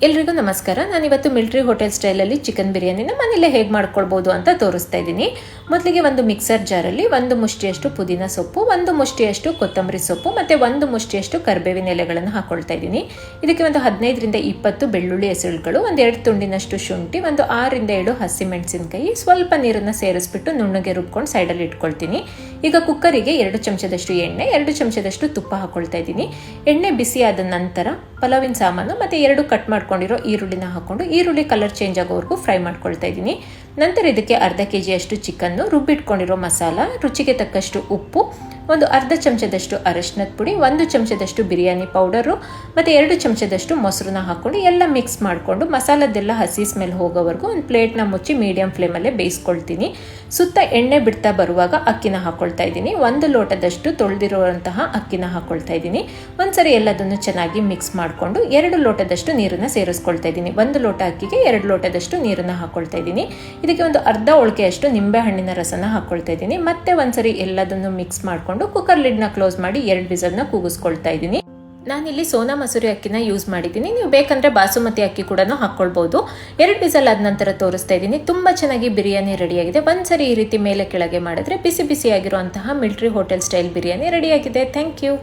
ಎಲ್ರಿಗೂ ನಮಸ್ಕಾರ. ನಾನಿವತ್ತು ಮಿಲಿಟರಿ ಹೋಟೆಲ್ ಸ್ಟೈಲಲ್ಲಿ ಚಿಕನ್ ಬಿರಿಯಾನಿನ ಮನೇಲೆ ಹೇಗೆ ಮಾಡ್ಕೊಳ್ಬೋದು ಅಂತ ತೋರಿಸ್ತಾ ಇದ್ದೀನಿ. ಮೊದಲಿಗೆ ಒಂದು ಮಿಕ್ಸರ್ ಜಾರಲ್ಲಿ 1 ಮುಷ್ಟಿಯಷ್ಟು ಪುದೀನ ಸೊಪ್ಪು, 1 ಮುಷ್ಟಿಯಷ್ಟು ಕೊತ್ತಂಬರಿ ಸೊಪ್ಪು ಮತ್ತು 1 ಮುಷ್ಟಿಯಷ್ಟು ಕರಿಬೇವಿನ ಎಲೆಗಳನ್ನು ಹಾಕೊಳ್ತಾ ಇದ್ದೀನಿ. ಇದಕ್ಕೆ ಒಂದು 15 ರಿಂದ 20 ಬೆಳ್ಳುಳ್ಳಿ ಎಸಳುಗಳು, 2 ತುಂಡಿನಷ್ಟು ಶುಂಠಿ, 6 ರಿಂದ 7 ಹಸಿಮೆಣಸಿನಕಾಯಿ, ಸ್ವಲ್ಪ ನೀರನ್ನು ಸೇರಿಸ್ಬಿಟ್ಟು ನುಣ್ಣಗೆ ರುಬ್ಕೊಂಡು ಸೈಡಲ್ಲಿ ಇಟ್ಕೊಳ್ತೀನಿ. ಈಗ ಕುಕ್ಕರಿಗೆ 2 ಚಮಚದಷ್ಟು ಎಣ್ಣೆ, 2 ಚಮಚದಷ್ಟು ತುಪ್ಪ ಹಾಕೊಳ್ತಾ ಇದ್ದೀನಿ. ಎಣ್ಣೆ ಬಿಸಿ ಆದ ನಂತರ ಪಲಾವಿನ ಸಾಮಾನು ಮತ್ತು 2 ಕಟ್ ಮಾಡ್ಕೊಂಡಿರೋ ಈರುಳ್ಳಿನ ಹಾಕೊಂಡು ಈರುಳ್ಳಿ ಕಲರ್ ಚೇಂಜ್ ಆಗೋವರೆಗೂ ಫ್ರೈ ಮಾಡ್ಕೊಳ್ತಾ ಇದ್ದೀನಿ. ನಂತರ ಇದಕ್ಕೆ ಅರ್ಧ kg ಚಿಕನ್ನು, ರುಬ್ಬಿಟ್ಕೊಂಡಿರೋ ಮಸಾಲ, ರುಚಿಗೆ ತಕ್ಕಷ್ಟು ಉಪ್ಪು, ಒಂದು ಅರ್ಧ ಚಮಚದಷ್ಟು ಅರಶಿನದ ಪುಡಿ, 1 ಚಮಚದಷ್ಟು ಬಿರಿಯಾನಿ ಪೌಡರು ಮತ್ತು 2 ಚಮಚದಷ್ಟು ಮೊಸರನ್ನ ಹಾಕೊಂಡು ಎಲ್ಲ ಮಿಕ್ಸ್ ಮಾಡಿಕೊಂಡು ಮಸಾಲದೆಲ್ಲ ಹಸಿ ಸ್ಮೆಲ್ ಹೋಗೋವರೆಗೂ ಒಂದು ಪ್ಲೇಟ್ನ ಮುಚ್ಚಿ ಮೀಡಿಯಂ ಫ್ಲೇಮಲ್ಲೇ ಬೇಯಿಸ್ಕೊಳ್ತೀನಿ. ಸುತ್ತ ಎಣ್ಣೆ ಬಿಡ್ತಾ ಬರುವಾಗ ಅಕ್ಕಿನ ಹಾಕೊಳ್ತಾ ಇದ್ದೀನಿ. 1 ಲೋಟದಷ್ಟು ತೊಳೆದಿರುವಂತಹ ಅಕ್ಕಿನ ಹಾಕೊಳ್ತಾ ಇದ್ದೀನಿ. ಒಂದ್ಸರಿ ಎಲ್ಲದನ್ನು ಚೆನ್ನಾಗಿ ಮಿಕ್ಸ್ ಮಾಡಿಕೊಂಡು 2 ಲೋಟದಷ್ಟು ನೀರನ್ನು ಸೇರಿಸ್ಕೊಳ್ತಾ ಇದ್ದೀನಿ. 1 ಲೋಟ ಅಕ್ಕಿಗೆ 2 ಲೋಟದಷ್ಟು ನೀರನ್ನು ಹಾಕೊಳ್ತಾ ಇದ್ದೀನಿ. ಇದಕ್ಕೆ ಒಂದು ಅರ್ಧ ಒಳಕೆಯಷ್ಟು ನಿಂಬೆ ಹಣ್ಣಿನ ರಸನ ಹಾಕೊಳ್ತಾ ಇದ್ದೀನಿ. ಮತ್ತೆ ಒಂದ್ಸರಿ ಎಲ್ಲದನ್ನು ಮಿಕ್ಸ್ ಮಾಡಿಕೊಂಡು ಕುಕ್ಕರ್ ಲಿಡ್ನ ಕ್ಲೋಸ್ ಮಾಡಿ 2 ವಿಸಲ್ನ ಕೂಗಿಸ್ಕೊಳ್ತಾ ಇದ್ದೀನಿ. ನಾನಿಲ್ಲಿ ಸೋನಾ ಮಸೂರಿ ಅಕ್ಕಿನ ಯೂಸ್ ಮಾಡಿದ್ದೀನಿ. ನೀವು ಬೇಕಂದ್ರೆ ಬಾಸುಮತಿ ಅಕ್ಕಿ ಕೂಡ ಹಾಕೊಳ್ಬಹುದು. 2 ವಿಸಲ್ ಆದ ನಂತರ ತೋರಿಸ್ತಾ ಇದ್ದೀನಿ. ತುಂಬಾ ಚೆನ್ನಾಗಿ ಬಿರಿಯಾನಿ ರೆಡಿಯಾಗಿದೆ. ಒಂದ್ಸರಿ ಈ ರೀತಿ ಮೇಲೆ ಕೆಳಗೆ ಮಾಡಿದ್ರೆ ಬಿಸಿ ಬಿಸಿಯಾಗಿರುವಂತಹ ಮಿಲಿಟರಿ ಹೋಟೆಲ್ ಸ್ಟೈಲ್ ಬಿರಿಯಾನಿ ರೆಡಿಯಾಗಿದೆ. Thank you.